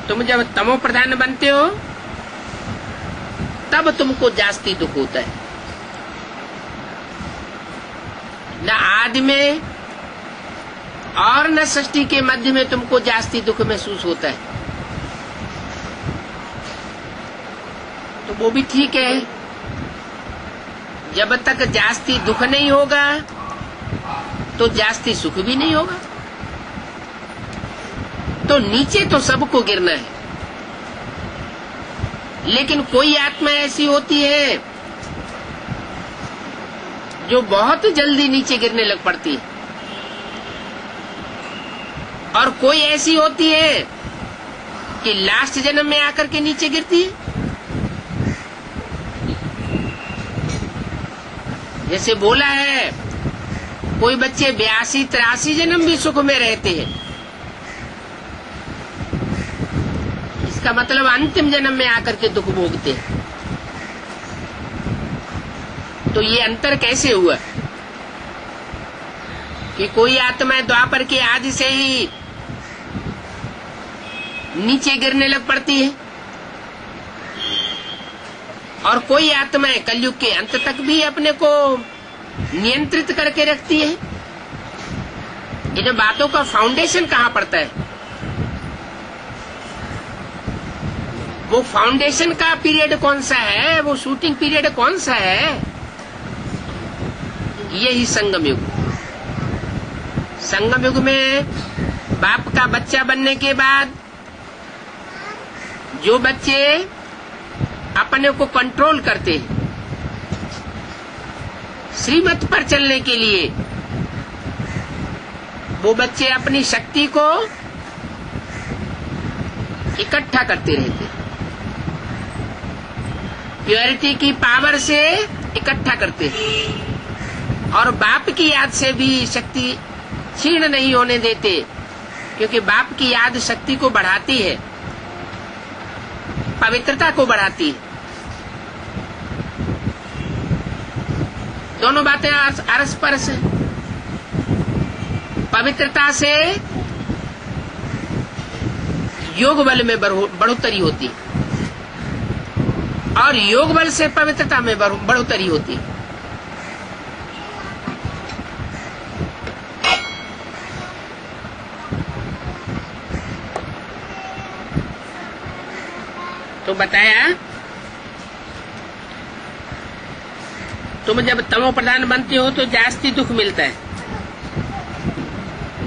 तुम जब तमो प्रधान बनते हो तब तुमको जास्ती दुख होता है। न आदि में और न सृष्टि के मध्य में तुमको जास्ती दुख महसूस होता है। तो वो भी ठीक है, जब तक जास्ती दुख नहीं होगा तो जास्ती सुख भी नहीं होगा। तो नीचे तो सबको गिरना है, लेकिन कोई आत्मा ऐसी होती है जो बहुत जल्दी नीचे गिरने लग पड़ती है, और कोई ऐसी होती है कि लास्ट जन्म में आकर के नीचे गिरती है। जैसे बोला है, कोई बच्चे 82-83 जन्म भी सुख में रहते हैं, इसका मतलब अंतिम जन्म में आकर के दुख भोगते हैं। तो ये अंतर कैसे हुआ कि कोई आत्मा द्वापर के आदि से ही नीचे गिरने लग पड़ती है, और कोई आत्मा कलयुग के अंत तक भी अपने को नियंत्रित करके रखती है। इन बातों का फाउंडेशन कहाँ पड़ता है? वो फाउंडेशन का पीरियड कौन सा है, वो शूटिंग पीरियड कौन सा है? यही संगम युग। संगम युग में बाप का बच्चा बनने के बाद जो बच्चे अपने को कंट्रोल करते हैं श्रीमत पर चलने के लिए, वो बच्चे अपनी शक्ति को इकट्ठा करते रहते हैं, प्योरिटी की पावर से इकट्ठा करते हैं, और बाप की याद से भी शक्ति क्षीण नहीं होने देते, क्योंकि बाप की याद शक्ति को बढ़ाती है, पवित्रता को बढ़ाती है। दोनों बातें अरस परस हैं। पवित्रता से योग बल में बढ़ोतरी होती है, और योग बल से पवित्रता में बढ़ोतरी होती है। तो बताया, तुम जब तमो प्रधान बनते हो तो जास्ती दुख मिलता है।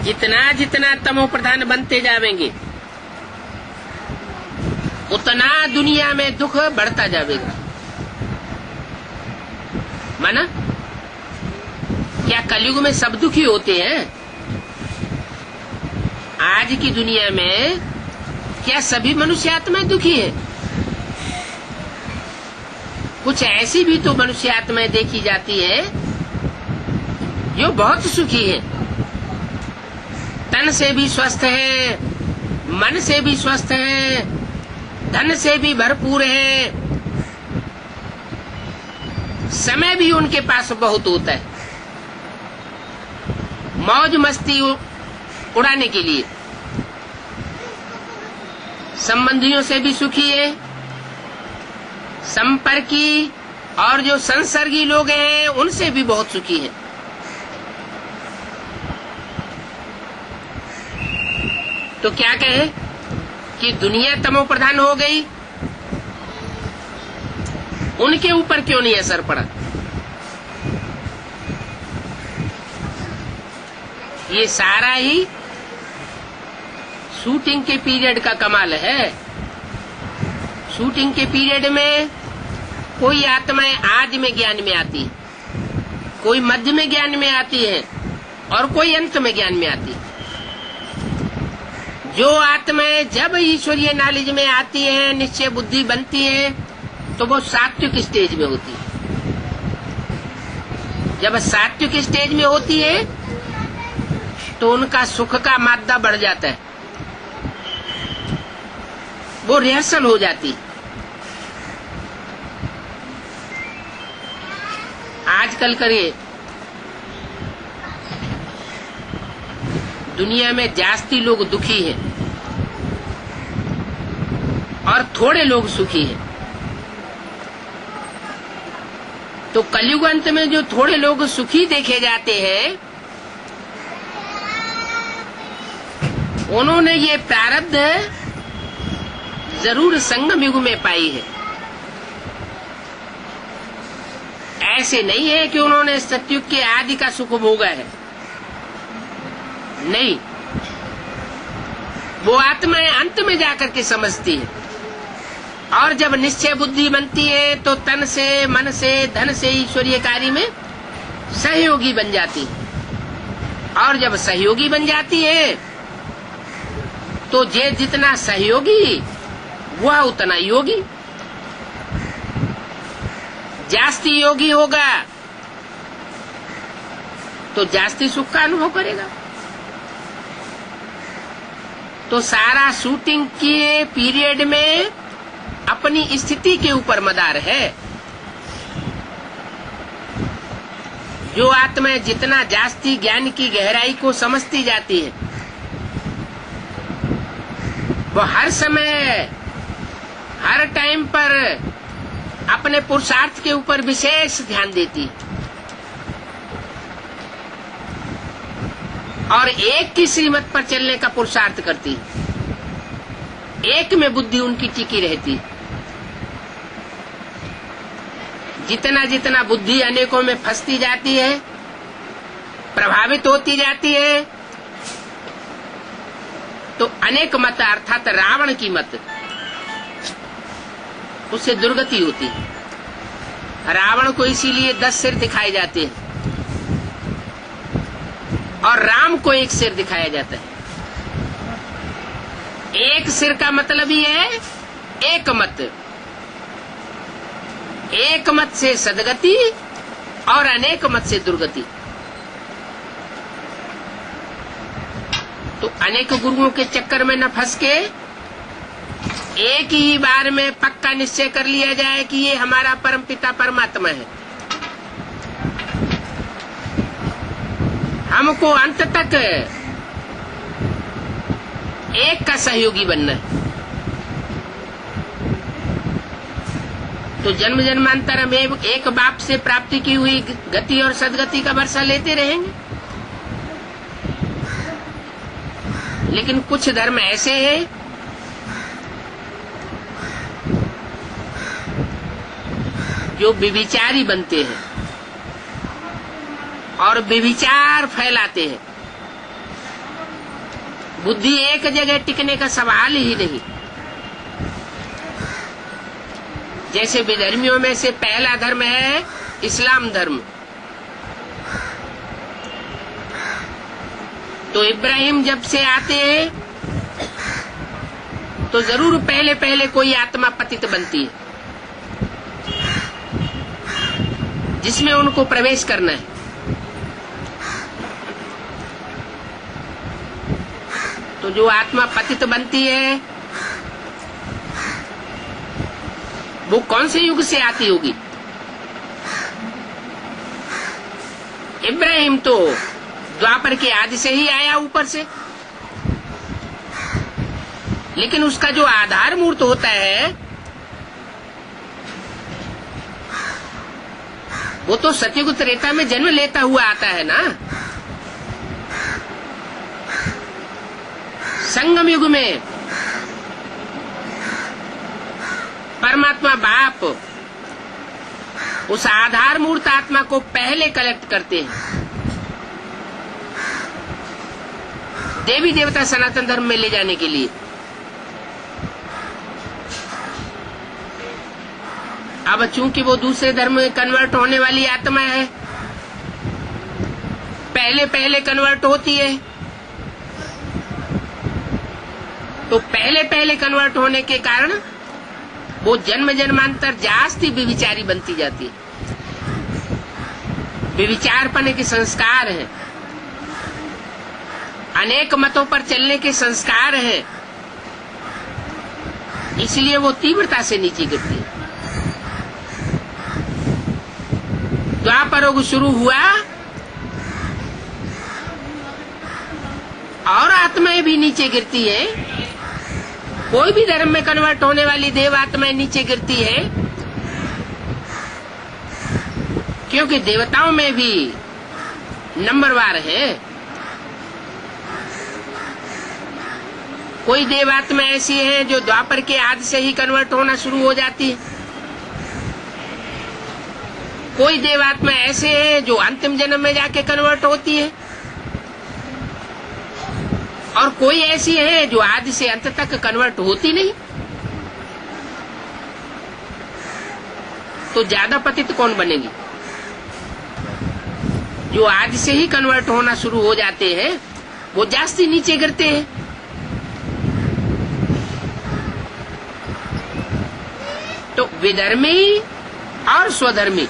जितना जितना तमो प्रधान बनते जावेंगे उतना दुनिया में दुख बढ़ता जाएगा। माना क्या कलयुग में सब दुखी होते हैं? आज की दुनिया में क्या सभी मनुष्य आत्माएं दुखी हैं? कुछ ऐसी भी तो मनुष्य आत्माएं देखी जाती है जो बहुत सुखी है, तन से भी स्वस्थ है, मन से भी स्वस्थ है, धन से भी भरपूर है, समय भी उनके पास बहुत होता है मौज मस्ती उड़ाने के लिए, संबंधियों से भी सुखी है, संपर्की और जो संसर्गी लोग हैं उनसे भी बहुत सुखी है। तो क्या कहे कि दुनिया तमो प्रधान हो गई, उनके ऊपर क्यों नहीं असर पड़ा? ये सारा ही शूटिंग के पीरियड का कमाल है। शूटिंग के पीरियड में कोई आत्माएं आदि में ज्ञान में आती है, कोई मध्य में ज्ञान में आती है, और कोई अंत में ज्ञान में आती है। जो आत्माएं जब ईश्वरीय नॉलेज में आती है, निश्चय बुद्धि बनती है, तो वो सात्विक स्टेज में होती है। जब सात्विक स्टेज में होती है तो उनका सुख का मात्रा बढ़ जाता है, वो रिहर्सल हो जाती है। आजकल करिए दुनिया में जास्ती लोग दुखी हैं, और थोड़े लोग सुखी हैं। तो कलयुग अंत में जो थोड़े लोग सुखी देखे जाते हैं, उन्होंने ये प्रारब्ध जरूर संगम युग में पाई है। ऐसे नहीं है कि उन्होंने सतयुग के आदि का सुख भोगा है, नहीं। वो आत्माएं अंत में जाकर के समझती है, और जब निश्चय बुद्धि बनती है तो तन से, मन से, धन से ईश्वरीय कार्य में सहयोगी बन जाती है। और जब सहयोगी बन जाती है तो जे जितना सहयोगी वह उतना योगी। जास्ती योगी होगा तो जास्ती सुख का अनुभव करेगा। तो सारा शूटिंग के पीरियड में अपनी स्थिति के ऊपर मदार है। जो आत्मा जितना जास्ती ज्ञान की गहराई को समझती जाती है, वो हर समय, हर टाइम पर अपने पुरुषार्थ के ऊपर विशेष ध्यान देती है, और एक की श्रीमत पर चलने का पुरुषार्थ करती है। एक में बुद्धि उनकी टिकी रहती है। जितना जितना बुद्धि अनेकों में फंसती जाती है, प्रभावित होती जाती है, तो अनेक मत अर्थात रावण की मत, उससे दुर्गति होती है। रावण को इसीलिए 10 सिर दिखाए जाते हैं और राम को 1 सिर दिखाया जाता है। 1 सिर का मतलब ही है एक मत। एक मत से सदगति और अनेक मत से दुर्गति। तो अनेक गुरुओं के चक्कर में न फंस के एक ही बार में पक्का निश्चय कर लिया जाए कि ये हमारा परम पिता परमात्मा है। हमको अंत तक एक का सहयोगी बनना है। तो जन्म जन्मांतर हम एक बाप से प्राप्ति की हुई गति और सदगति का वर्षा लेते रहेंगे। लेकिन कुछ धर्म ऐसे हैं जो व्यभिचारी बनते हैं और व्यभिचार फैलाते हैं। बुद्धि एक जगह टिकने का सवाल ही नहीं। जैसे विधर्मियों में से पहला धर्म है इस्लाम धर्म। तो इब्राहिम जब से आते हैं तो जरूर पहले पहले कोई आत्मा पतित बनती है जिसमें उनको प्रवेश करना है। तो जो आत्मा पतित बनती है वो कौन से युग से आती होगी? इब्राहिम तो द्वापर के आदि से ही आया ऊपर से, लेकिन उसका जो आधार मूर्त होता है वो तो सतयुग त्रेता में जन्म लेता हुआ आता है ना। संगम युग में परमात्मा बाप उस आधार मूर्त आत्मा को पहले कलेक्ट करते हैं, देवी देवता सनातन धर्म में ले जाने के लिए। अब चूंकि वो दूसरे धर्म में कन्वर्ट होने वाली आत्मा है, पहले पहले कन्वर्ट होती है, तो पहले पहले कन्वर्ट होने के कारण वो जन्म जन्मांतर जास्ती व्यभिचारी बनती जाती है। व्यभिचारपने के संस्कार हैं, अनेक मतों पर चलने के संस्कार हैं, इसलिए वो तीव्रता से नीचे गिरती है। द्वापर युग शुरू हुआ और आत्माएं भी नीचे गिरती है, कोई भी धर्म में कन्वर्ट होने वाली देव आत्माएं नीचे गिरती है, क्योंकि देवताओं में भी नंबरवार है। कोई देवात्मा ऐसी है जो द्वापर के आदि से ही कन्वर्ट होना शुरू हो जाती है, कोई देवात्मा ऐसे है जो अंतिम जन्म में जाके कन्वर्ट होती है, और कोई ऐसी है जो आदि से अंत तक कन्वर्ट होती नहीं। तो ज्यादा पतित कौन बनेगी? जो आदि से ही कन्वर्ट होना शुरू हो जाते हैं वो जास्ती नीचे गिरते हैं। तो विधर्मी और स्वधर्मी,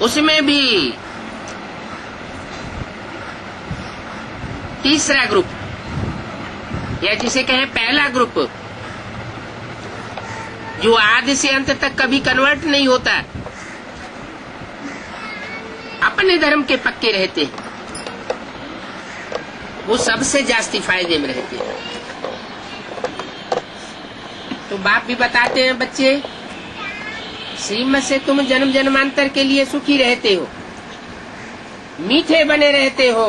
उसमें भी तीसरा ग्रुप, या जिसे कहें पहला ग्रुप, जो आदि से अंत तक कभी कन्वर्ट नहीं होता, अपने धर्म के पक्के रहते हैं, वो सबसे जास्ती फायदे में रहते हैं। तो बाप भी बताते हैं, बच्चे श्रीमत से तुम जन्म जन्मांतर के लिए सुखी रहते हो, मीठे बने रहते हो,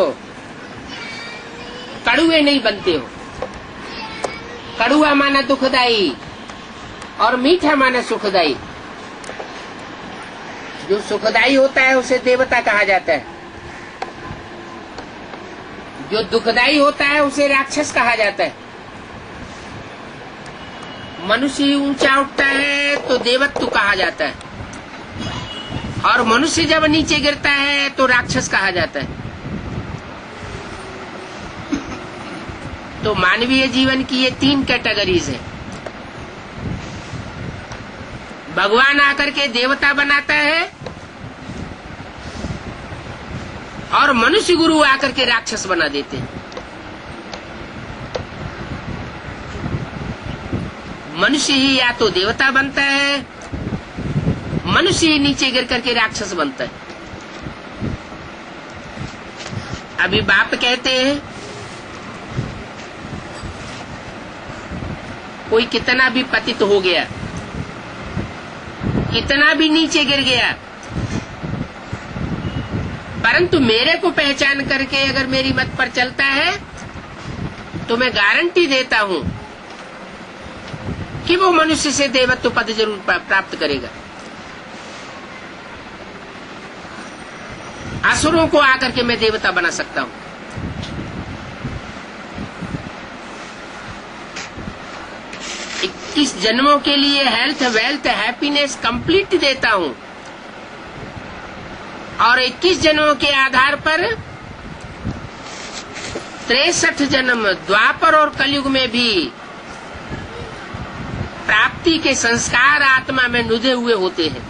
कड़ुए नहीं बनते हो। कड़ुआ माना दुखदाई और मीठा माना सुखदाई। जो सुखदाई होता है उसे देवता कहा जाता है, जो दुखदाई होता है उसे राक्षस कहा जाता है। मनुष्य ऊंचा उठता है तो देवत्व कहा जाता है, और मनुष्य जब नीचे गिरता है तो राक्षस कहा जाता है। तो मानवीय जीवन की ये 3 कैटेगरीज है। भगवान आकर के देवता बनाता है, और मनुष्य गुरु आकर के राक्षस बना देते हैं। मनुष्य ही या तो देवता बनता है, मनुष्य ही नीचे गिर करके राक्षस बनता है। अभी बाप कहते हैं, कोई कितना भी पतित हो गया, कितना भी नीचे गिर गया, परंतु मेरे को पहचान करके अगर मेरी मत पर चलता है तो मैं गारंटी देता हूं कि वो मनुष्य से देवत्व पद जरूर प्राप्त करेगा। असुरों को आकर के मैं देवता बना सकता हूं। इस जन्मों के लिए हेल्थ, वेल्थ, हैप्पीनेस कंप्लीट देता हूं, और 21 जन्मों के आधार पर 63 जन्म द्वापर और कलयुग में भी प्राप्ति के संस्कार आत्मा में नुदे हुए होते हैं।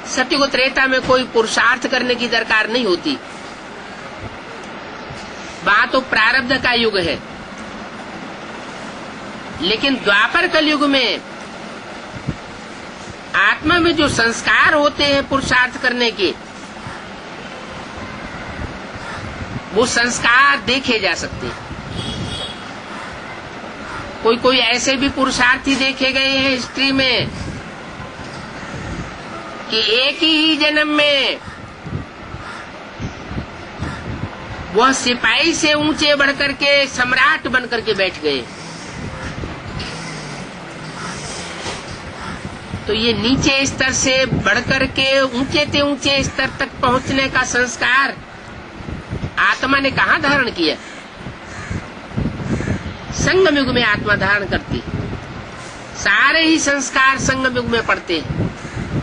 सत्युग त्रेता में कोई पुरुषार्थ करने की दरकार नहीं होती, वहां तो प्रारब्ध का युग है। लेकिन द्वापर कलयुग में आत्मा में जो संस्कार होते हैं पुरुषार्थ करने के, वो संस्कार देखे जा सकते हैं। कोई कोई ऐसे भी पुरुषार्थी देखे गए हैं हिस्ट्री में कि एक ही जन्म में वह सिपाही से ऊंचे बढ़कर के सम्राट बनकर के बैठ गए। तो ये नीचे स्तर से बढ़कर के ऊंचे से ऊंचे स्तर तक पहुंचने का संस्कार आत्मा ने कहाँ धारण किया? संगम युग में आत्मा धारण करती। सारे ही संस्कार संगम युग में पड़ते हैं।